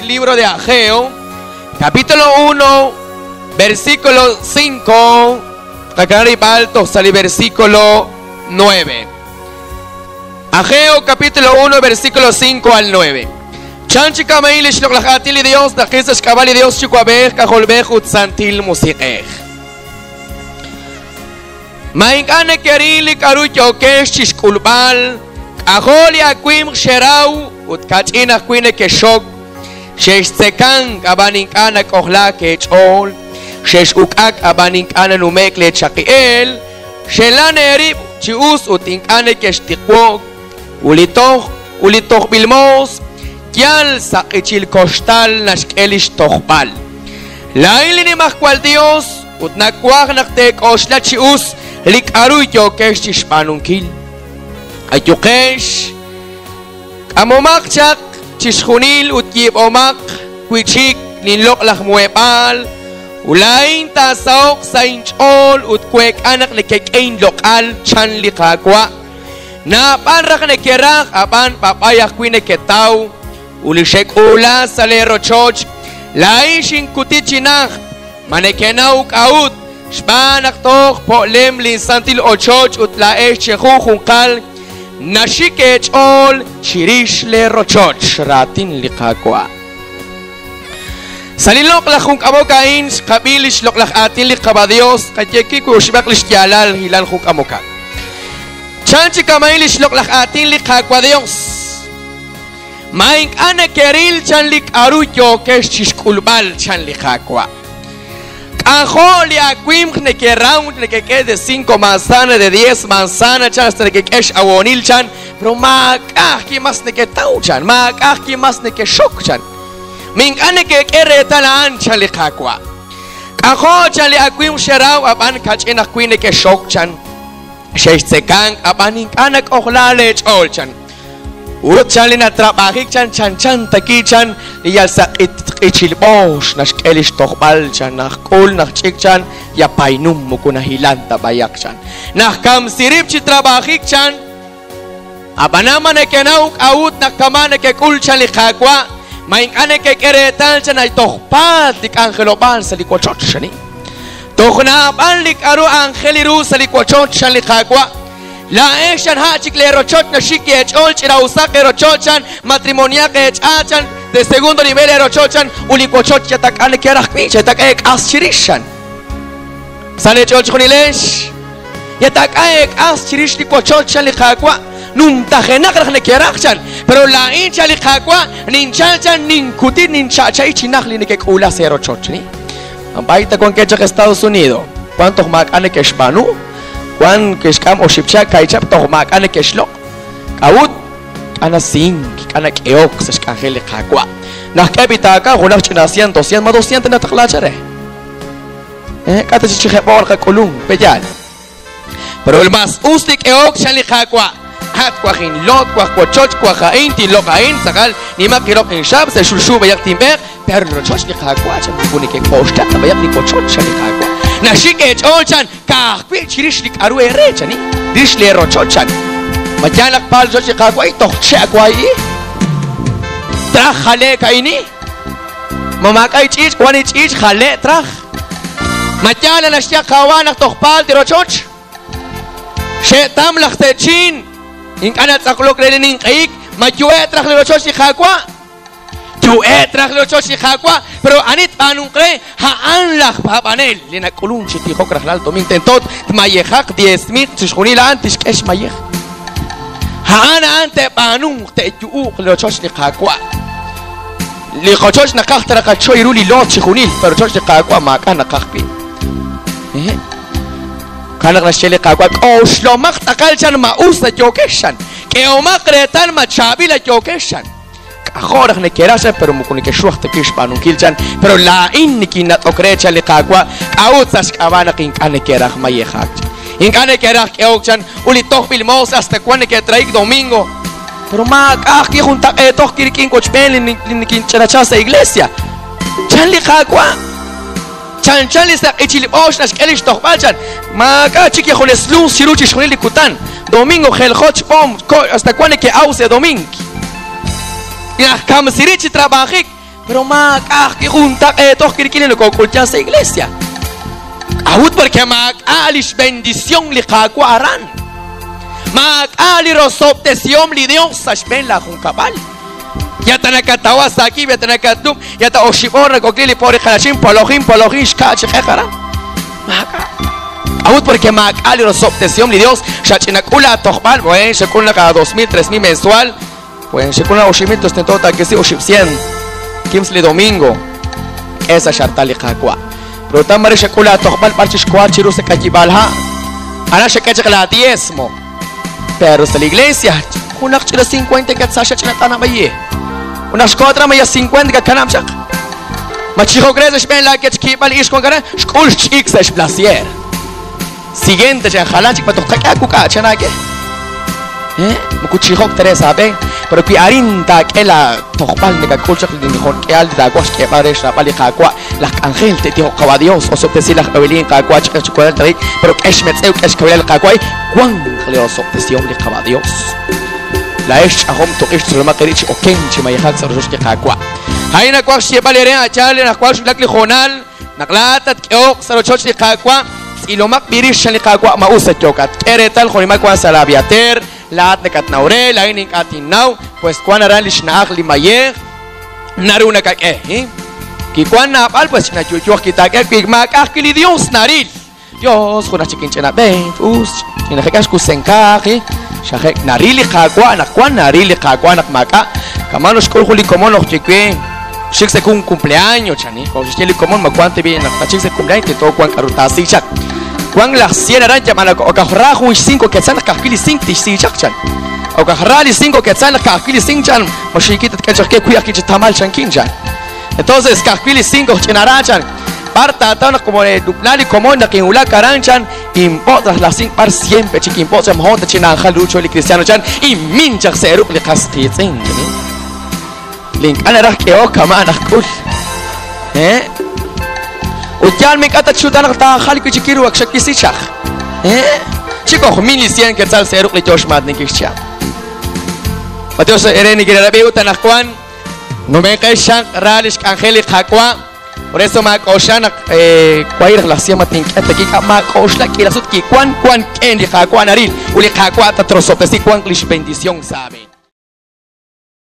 libro de Ageo, capítulo 1, versículo 5, hasta el versículo 9. Ageo capítulo 1, versículo 5 al 9. Chanchi kamain lishlok lachatil li Dios, nakisas kabali Dios chukabech kaholbech utsantil musikech. Mainkane kerili karucho kesh chishkulbal, kaholi akwim sherau utkachina kwine keshok, shesh tsekan abaninkana kohla kechol, shesh ukak abaninkana numek le chakiel, shelan erib chius utinkane keshtikwok, ulitoch bilmos, kial sakichil kostal nashkelish tochbal. Laili ni mahkwal Dios, utnakwak naktek osla chius, lik aruyo kesh chishpanunkil. Ayukesh, amomakchak, chishunil utkib omak, kwichik, ninlok lahmuepal, ulain tasaok sa inchol, utkwek anak nekekain lokal, chan likakwa. Na panrak nekerak, apan papayak kwineketaw, ulishek ula sa lero choch, lain shinkutichinak, manekenaw kaut, shpanak tok polem linsantil o choch, utlaesh chekukungkal, nashikech ol, chirish lero choch, ratin likakwa. Salilok lakung amokain, kabilish lok lakatin likabadios, katyeki kushbak lishkyalal hilal kung amoka. Chanchi kamain lishlok lakatin likakwa Dios. Maing ane keril chan lik aruyo kesh chishkulbal chan likakwa. Kaholi akwim neke round neke de 5 manzanas, de 10 manzanas chan hasta neke kesh awonil chan. Pero makah ki mas neke tau chan, makah ki mas neke shok chan. Ming ane ke kere talaan chan likakwa. Kaho chan li akwim sheraw apan kachin akwim neke shok chan. Shesh tsekang abaning anak oklale chol chan. Urut chan lina trabahik chan chan taki chan liyal sa ichilbosh nashkelish tochbal chan nakul nakchik chan ya painum mukunahilan tabayak chan. Nakam sirip chi trabahik chan abanama nekenauk aut nakama nekekul chan likakwa maing ane kekeretan chan ay tochpad dik angeloban sa likochot shani. Tokhna balik aru angeliru sa likochot shan likakwa. La eshan hachik le rochot na shiki echol chira usak rochot chan matrimonia ke echan de segundo nivel rochot chan ulikochot yatak ane kerak mi yatak ek aschirishan. Sale echol chunilesh yatak ek aschirish likochot chan likakwa. Num tajenak ne kerak chan pero la incha likakwa ninchal chan ninkuti ninchacha ichinak linike kula se rochot chani. Baita con quechak Estados Unidos. ¿Cuántos macane que shpanu? ¿Cuán que shkam o shipchak kaichap to macane que shlok? Kaut ana sing, ana keok se shkangele kakwa. Nak kapita ka hunak china 100, 200 ma 200 na taklachare. Kata chiche por ka kulung peyal. Pero el más ustik keok chali kakwa. Hat kwahin lot kwa choch kwa khain ti lokain sakal ni ma kirok in shab se shulshu bayak timber. Pero no choch ni kakwa chan puni ke kosta bayak ni kochot chan kakwa. Na shike chol chan ka kwi chirish lik aru ere chani. Dish le rochot chan. Majalak pal choch kakwa ito chakwa I. Tra khale kaini. Mama kai chich kwani chich khale tra. Majala na shya kawana tokhpal ti rochot. Shetam lakhte chin. In kana tsaklok le nin kaik majue tra le rochot ni kakwa. Tu etrach lo choshi khakwa pero anit panunkre haan lach papanel lina kulun chiti khokra khlal to mintentot mayehak 10,000 tshkhunil antish kesh mayeh haan ante panun te tu lo choshi khakwa li khochosh nakakh tra choiru li lo tshkhunil pero choshi khakwa ma kana kakhpi kana rashele khakwa oshlo mak takal chan ma usa jokeshan ke oma kretan ma chabila jokeshan. Ahora ne kerasha pero mukuni ke shuhte kish panun kilchan pero la inniki na okrecha le kakwa autsas kabana kin kane kerach mayehak in kane kerach keokchan uli tohbil mos hasta cuando que traik domingo pero ma ki junta toh kirkin kochpen kin characha sa iglesia chan le kakwa chan le sa echil osh nas kelish tohbalchan ma ka chiki khones luz shiruchi shkhuli likutan domingo khel khoch pom hasta cuando que ause domingo. Ya kam sirichi trabajik Pero que junta estos kirkinin lo ocultan sa iglesia. Ahut porque alish bendición li kakuaran. Ali rosoptesión li Dios sashben la junkabal. Ya tanakatawa sa aquí, ya tanakatum, ya ta oshibor kokli por khalashim polojin shka chekharan. Ahut porque ali rosoptesión li Dios shachinakula tokhbal, bueno, shekuna cada 2000, 3000 mensual. Pues shekuna oshimitos tentota que si oshim 100. Kimsli domingo esa shartali kakwa pero tamari shakula tokhbal parchish kwachiru se kajibalha ana shakachakla diezmo pero sa la iglesia unak chila 50 kat sasha chinatana maye unak shkotra maya 50 kat kanam shak machijo grezes ben la ket kibal ish kon kana shkul chik sa placier siguiente jan khalanchik patokaka kuka chanake mukuchihok teresa ben pero que arinta que la tokhbal de culcha de mejor que al da guas que pares la pali kakwa la ángel te dijo que Dios o se te sila abelin kakwa chocolate pero que es meteu que es que el kakwa cuan le os obsesión de Dios la es ahom to es lo makerich o kenchi ma yahak sa rosh que kakwa hayna kwa shi balere a chale na kwa shulak li khonal naqlatat ke ok sa rosh de kakwa y lo mak birish li kakwa ma usa chokat eretal khonima kwa salabiater lahat nekat naure laining atinaw pues kuan aralish na akli maye naruna ka ki kuan na pal pues na chuchuak kita ke pigmak akli Dios naril Dios kuna chikin chena ben us ina khakash kusenka shahek narili khakwa na kuan narili khakwa na maka kamano shkol khuli komon ochikwe shik se kun cumpleaños chani ko shili komon ma kuan te bien na chik se cumpleaños te to kuan karutasi chak Kuang la sierra rancha malako o kahrahu 5 quetzal kahkili 5 tisi chakchan o kahrali 5 quetzal kahkili 5 chan moshikita kachake kuya kichi tamal chankinjan entonces kahkili 5 chinarachan parta tan como de duplali como na que ula caranchan importas las 5 par siempre chiqui importa mejor de china halucho li cristiano chan y minchak seru li kaskitin link ana que o kamana kul Utyal me kata chuta na ta khali ku chikiru ak shakki si chakh chiko khmini sien ke sal seruk le josh mad ne kishcha Mateo ereni que rabe utan akwan no me kaishan ralish angeli khakwa por eso ma koshan kwair la siama tinkata ki ma koshla ki la sut ki kwan ken li khakwa naril uli khakwa ta trosope si kwan klish bendición sabe